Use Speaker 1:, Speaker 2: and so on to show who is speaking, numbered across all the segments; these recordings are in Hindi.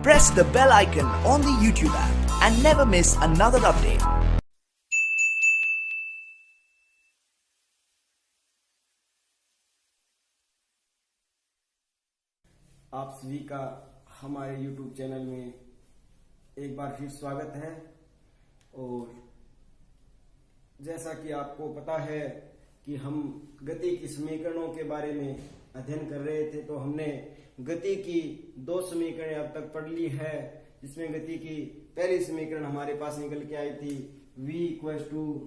Speaker 1: press the bell icon on the YouTube app and never miss another update.
Speaker 2: आप सभी का हमारे YouTube चैनल में एक बार फिर स्वागत है। और जैसा कि आपको पता है कि हम गति की समीकरणों के बारे में अध्ययन कर रहे थे, तो हमने गति की दो समीकरण अब तक पढ़ ली है, जिसमें गति की पहली समीकरण हमारे पास निकल के आई थी v equals to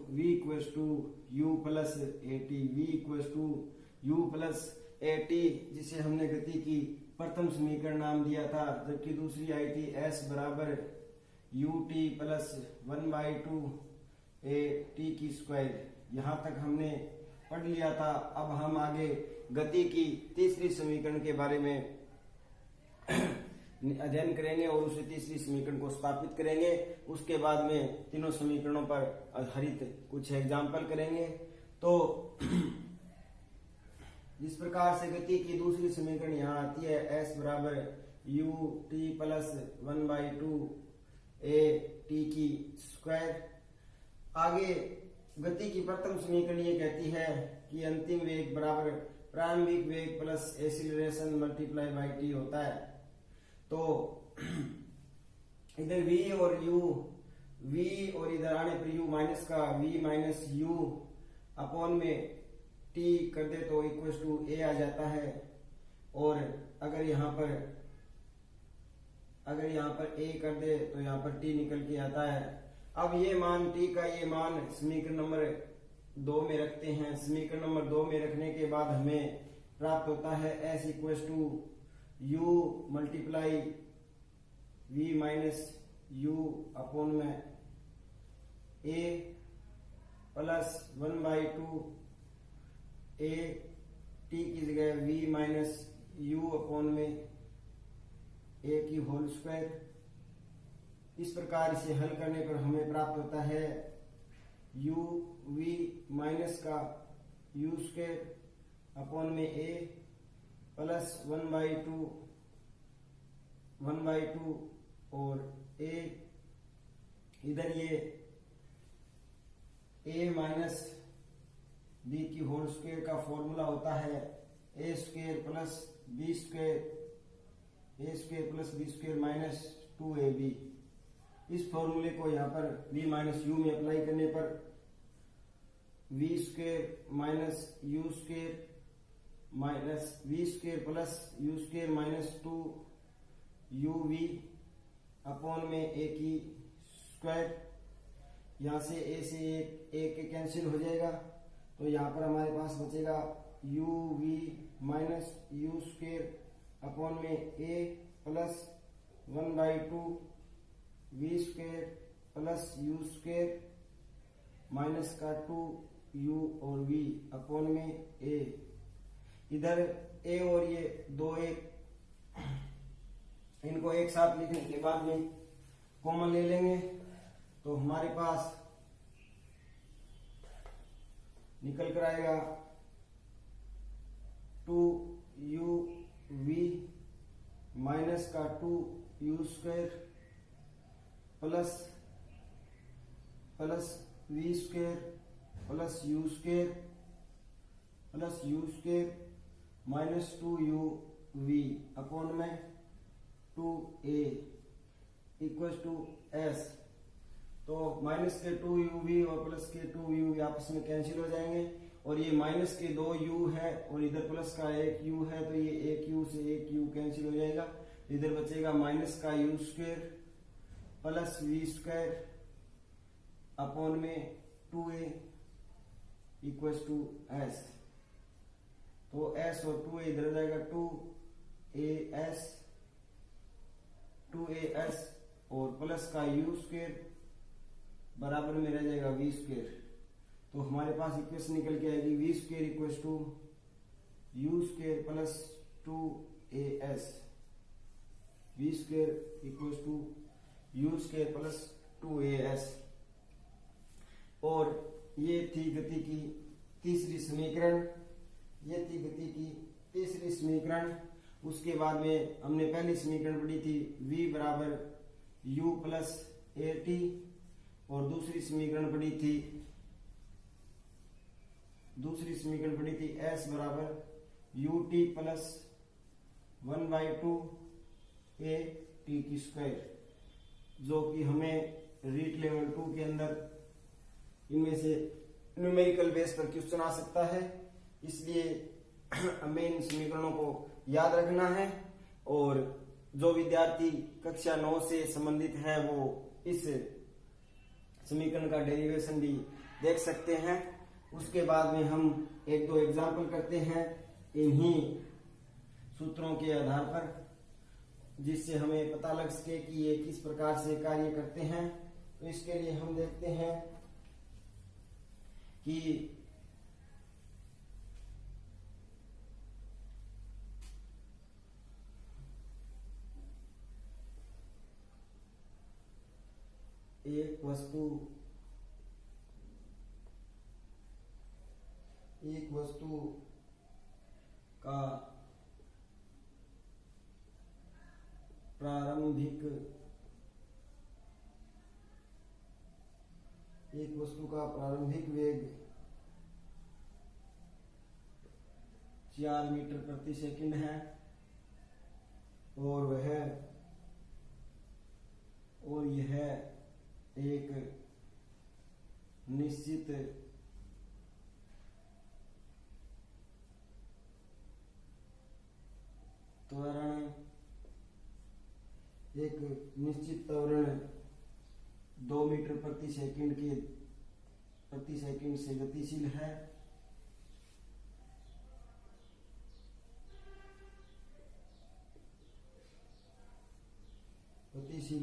Speaker 2: u plus at, v equals to u plus at, जिसे हमने गति की प्रथम समीकरण नाम दिया था। जबकि दूसरी आई थी s बराबर ut प्लस 1/2 at की स्क्वायर। यहाँ तक हमने पढ़ लिया था। अब हम आगे गति की तीसरी समीकरण के बारे में अध्ययन करेंगे और उसे तीसरी समीकरण को स्थापित करेंगे। उसके बाद में तीनों समीकरणों पर आधारित कुछ एग्जाम्पल करेंगे। तो जिस प्रकार से गति की दूसरी समीकरण यहाँ आती है, s बराबर ut प्लस 1/2 at की स्क्वायर। आगे गति की प्रथम समीकरण ये कहती है कि अंतिम वेग बराबर प्रारंभिक वेग plus acceleration multiply by t होता है। तो इधर v और इधर आने पर u माइनस का v माइनस u अपॉन में t कर दे तो इक्वल टू a आ जाता है। और अगर यहाँ पर a कर दे तो यहाँ पर t निकल के आता है। अब ये मान t का ये मान समीकरण नंबर 2 में रखते हैं। समीकरण नंबर 2 में रखने के बाद हमें प्राप्त होता है s equal to u multiply v minus u upon में a प्लस 1/2 a t की जगह v माइनस u अपॉन में a की होल स्क्वायर। इस प्रकार इसे हल करने पर हमें प्राप्त होता है u v माइनस का u स्क्वायर अपॉन में a प्लस 1/2 और a इधर ये a माइनस b की होल स्क्वायर का फॉर्मूला होता है a square plus b square minus 2ab। इस फॉर्मूले को यहाँ पर v माइनस u में अप्लाई करने पर v square minus u square minus v square plus u square minus 2uv upon में a की स्क्वायर। यहाँ से a से एक कैंसिल हो जाएगा, तो यहाँ पर हमारे पास बचेगा uv minus u square upon में a plus 1/2 v square plus u square minus का 2u और v अपॉन में a। इधर a और ये दो एक इनको एक साथ लिखने के बाद में कॉमन ले लेंगे, तो हमारे पास निकल कर आएगा 2uv माइनस का 2u square plus v square plus u square minus 2uv upon में 2a इक्वल टू s। तो माइनस के 2uv और प्लस के 2u आपस में कैंसिल हो जाएंगे, और ये माइनस के 2u है और इधर प्लस का 1u है, तो ये 1u से 1u कैंसिल हो जाएगा। इधर बचेगा माइनस का u square plus v square upon में 2a इक्वल टू s। तो s और 2a इधर हो जाएगा 2as और प्लस का u स्क्वायर बराबर में रह जाएगा v स्क्वायर। तो हमारे पास इक्वेशन निकल के आएगी v square equal to u square plus 2as, v square equal to u square plus 2as। और ये थी गति की तीसरी समीकरण। उसके बाद में हमने पहली समीकरण पढ़ी थी v बराबर u प्लस ए टी, और दूसरी समीकरण पढ़ी थी s बराबर u T plus 1/2 A T की स्क्वायर, जो कि हमें रीट लेवल 2 के अंदर इनमें से न्यूमेरिकल बेस पर क्वेश्चन आ सकता है, इसलिए हमें इन समीकरणों को याद रखना है। और जो विद्यार्थी कक्षा 9 से संबंधित है वो इस समीकरण का डेरिवेशन भी देख सकते हैं। उसके बाद में हम एक दो एग्जाम्पल करते हैं इन्हीं सूत्रों के आधार पर, जिससे हमें पता लग सके कि ये किस प्रकार से कार्य करते हैं। तो इसके लिए हम देखते हैं कि एक वस्तु का प्रारंभिक वेग 4 मीटर प्रति सेकंड है, और यह एक निश्चित त्वरण 2 मीटर प्रति सेकंड से गतिशील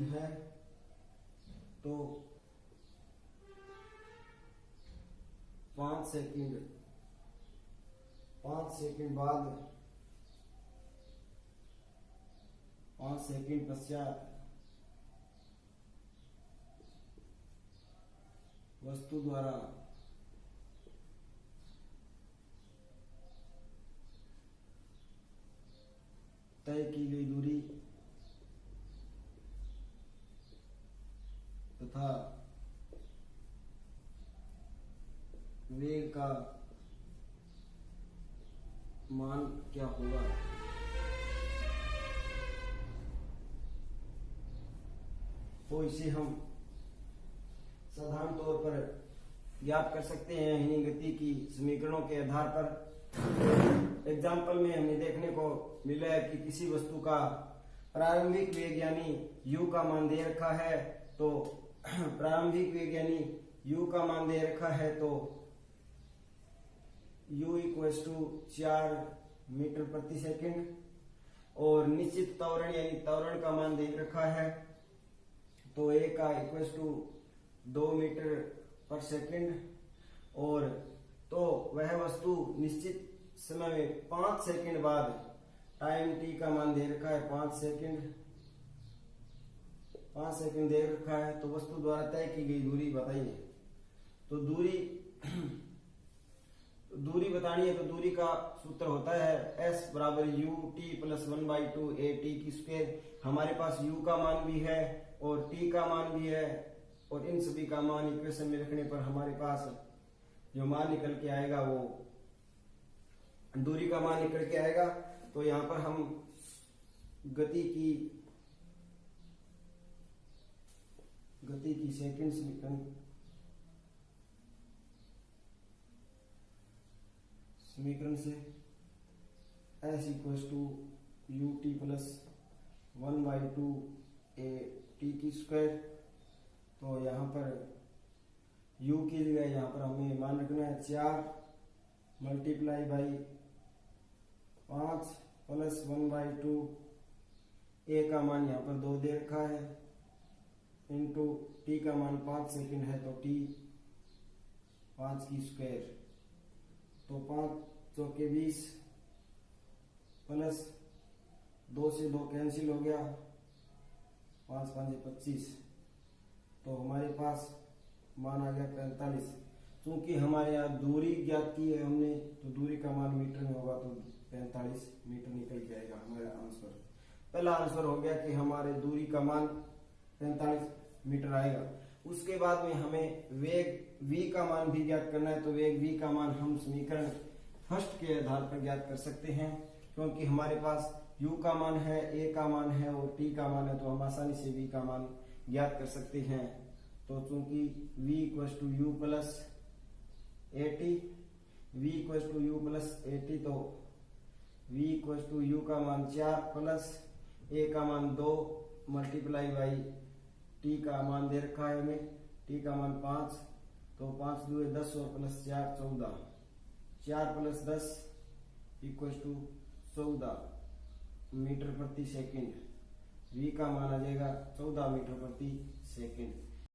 Speaker 2: है। तो 5 सेकंड पश्चात वस्तु द्वारा तय की गई दूरी तथा वेग का मान क्या होगा। तो इसे हम साधारण तौर पर ज्ञात कर सकते हैं इन्हीं गति की समीकरणों के आधार पर। एग्जाम्पल में हमें देखने को मिला है कि किसी वस्तु का प्रारंभिक वेग यानी u का मान दे रखा है, तो प्रारंभिक वेग यानी u का मान दे रखा है, तो u = 4 मीटर प्रति सेकंड, और निश्चित त्वरण यानी त्वरण का मान दे रखा है, तो a का = 2 मीटर पर सेकंड, और तो वह वस्तु निश्चित समय में 5 सेकंड बाद टाइम t का मान दे रखा है 5 सेकंड दे रखा है, तो वस्तु द्वारा तय की गई दूरी बताइए। तो दूरी बतानी है, तो दूरी का सूत्र होता है s बराबर u t plus 1/2 a t की स्क्वायर। हमारे पास u का मान भी है और t का मान भी है, और इन सभी का मान इक्वेशन में रखने पर हमारे पास जो मान निकल के आएगा वो दूरी का मान निकल के आएगा। तो यहाँ पर हम गति की सेकंड समीकरण से s = u t plus 1/2 a t की स्क्वायर। तो यहाँ पर u की जगह यहाँ पर हमें मान रखना है 4 × 5 प्लस 1/2 a का मान यहाँ पर 2 दे रखा है, इंटू t का मान 5 सेकंड है, तो t 5 की स्क्वायर। तो 5 चौके 20 प्लस 2 से 2 कैंसिल हो गया, 5 × 5 = 25, तो हमारे पास मान आ गया 45। क्योंकि हमारे यहाँ दूरी ज्ञात की है हमने, तो दूरी का मान मीटर में होगा तो 45 मीटर निकल के आएगा हमारा आंसर। पहला आंसर हो गया कि हमारे दूरी का मान 45 मीटर आएगा। उसके बाद में हमें वेग v का मान भी ज्ञात करना है, तो वेग v का मान हम समीकरण फर्स्ट के आधार पर ज्ञात कर सकते हैं, क्योंकि हमारे पास u का मान है, a का मान है और t का मान है, तो हम आसानी से v का मान ज्ञात कर सकते हैं। तो चूंकि v equals to u plus at, v equals to u plus at, तो v इक्वल्स टू u का मान 4 प्लस a का मान 2 मल्टीप्लाई बाई t का मान दे रखा है हमें, t का मान 5, तो 5 दूए 10 और plus 4 14, 4 plus 10 equals to 14 metre प्रति सेकंड। v का मान आ जाएगा 14 मीटर प्रति सेकंड।